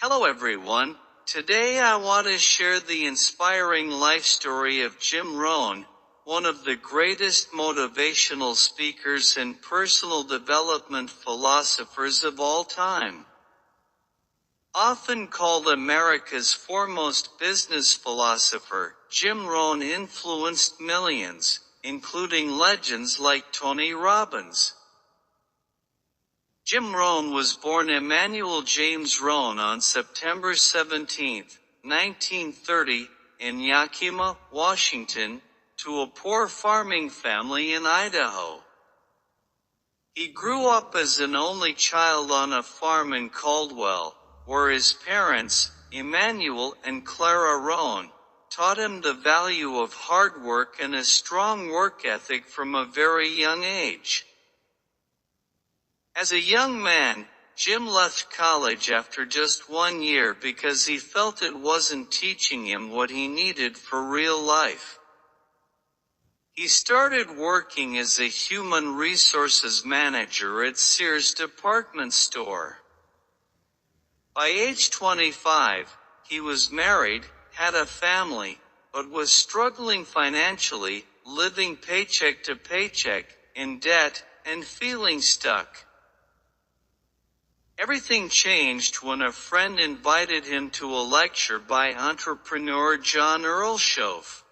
Hello everyone, today I want to share the inspiring life story of Jim Rohn, one of the greatest motivational speakers and personal development philosophers of all time. Often called America's foremost business philosopher, Jim Rohn influenced millions, including legends like Tony Robbins. Jim Rohn was born Emmanuel James Rohn on September 17, 1930, in Yakima, Washington, to a poor farming family in Idaho. He grew up as an only child on a farm in Caldwell, where his parents, Emmanuel and Clara Rohn, taught him the value of hard work and a strong work ethic from a very young age. As a young man, Jim left college after just 1 year because he felt it wasn't teaching him what he needed for real life. He started working as a human resources manager at Sears department store. By age 25, he was married, had a family, but was struggling financially, living paycheck to paycheck, in debt, and feeling stuck. Everything changed when a friend invited him to a lecture by entrepreneur Earl Shoaff.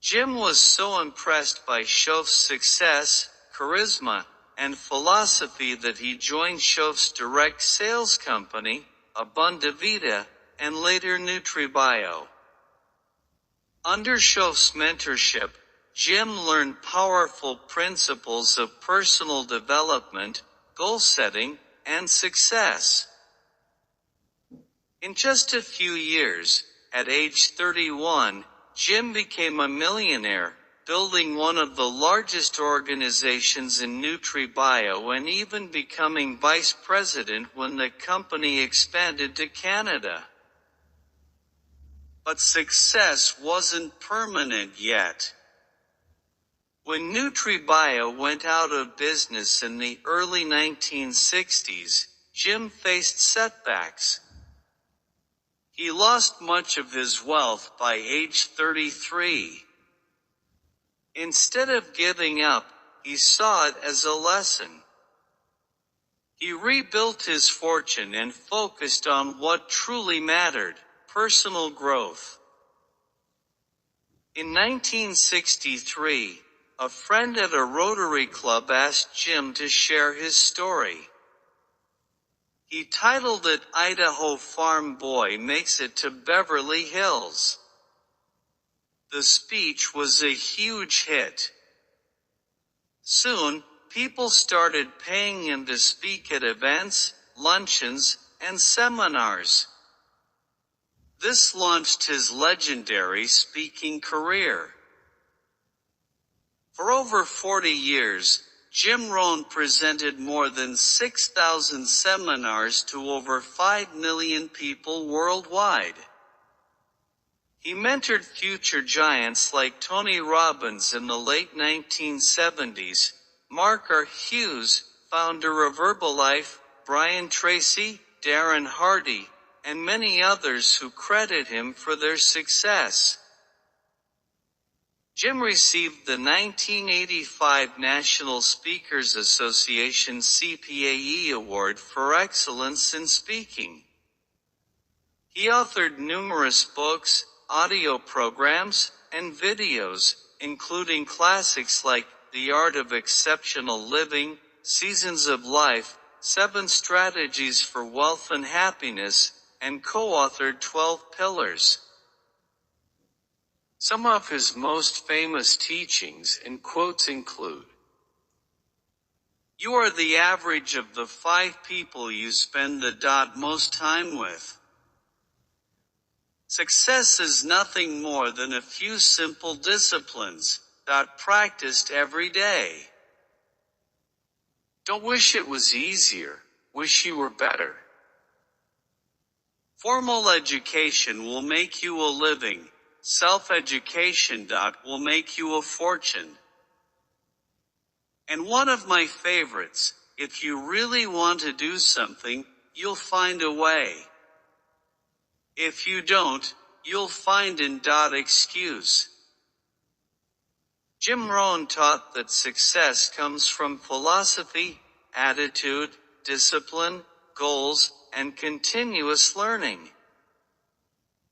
Jim was so impressed by Shoaff's success, charisma, and philosophy that he joined Shoaff's direct sales company, Abundavita, and later NutriBio. Under Shoaff's mentorship, Jim learned powerful principles of personal development, goal setting, and success. In just a few years, at age 31, Jim became a millionaire, building one of the largest organizations in NutriBio and even becoming vice president when the company expanded to Canada. But success wasn't permanent yet. When NutriBio went out of business in the early 1960s, Jim faced setbacks. He lost much of his wealth by age 33. Instead of giving up, he saw it as a lesson. He rebuilt his fortune and focused on what truly mattered, personal growth. In 1963, a friend at a Rotary Club asked Jim to share his story. He titled it "Idaho Farm Boy Makes It to Beverly Hills." The speech was a huge hit. Soon, people started paying him to speak at events, luncheons, and seminars. This launched his legendary speaking career. For over 40 years, Jim Rohn presented more than 6,000 seminars to over 5 million people worldwide. He mentored future giants like Tony Robbins in the late 1970s, Mark R. Hughes, founder of Herbalife, Brian Tracy, Darren Hardy, and many others who credit him for their success. Jim received the 1985 National Speakers Association CPAE Award for Excellence in Speaking. He authored numerous books, audio programs, and videos, including classics like The Art of Exceptional Living, Seasons of Life, 7 Strategies for Wealth and Happiness, and co-authored 12 Pillars. Some of his most famous teachings and quotes include: "You are the average of the 5 people you spend the most time with. Success is nothing more than a few simple disciplines, practiced every day. Don't wish it was easier, wish you were better. Formal education will make you a living. Self-education will make you a fortune." And one of my favorites, if you really want to do something, you'll find a way. If you don't, you'll find an excuse. Jim Rohn taught that success comes from philosophy, attitude, discipline, goals, and continuous learning.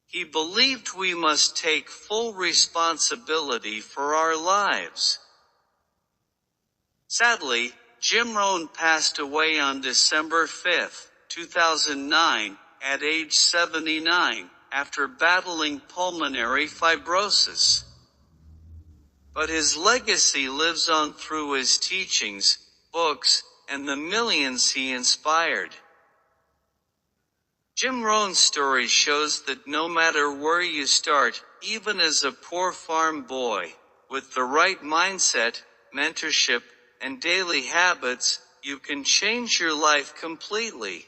He believed we must take full responsibility for our lives. Sadly, Jim Rohn passed away on December 5, 2009, at age 79, after battling pulmonary fibrosis. But his legacy lives on through his teachings, books, and the millions he inspired. Jim Rohn's story shows that no matter where you start, even as a poor farm boy, with the right mindset, mentorship, and daily habits, you can change your life completely.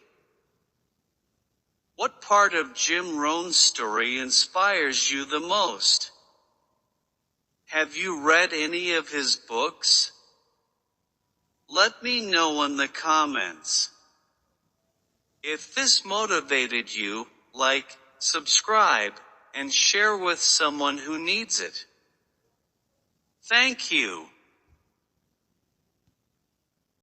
What part of Jim Rohn's story inspires you the most? Have you read any of his books? Let me know in the comments. If this motivated you, like, subscribe, and share with someone who needs it. Thank you.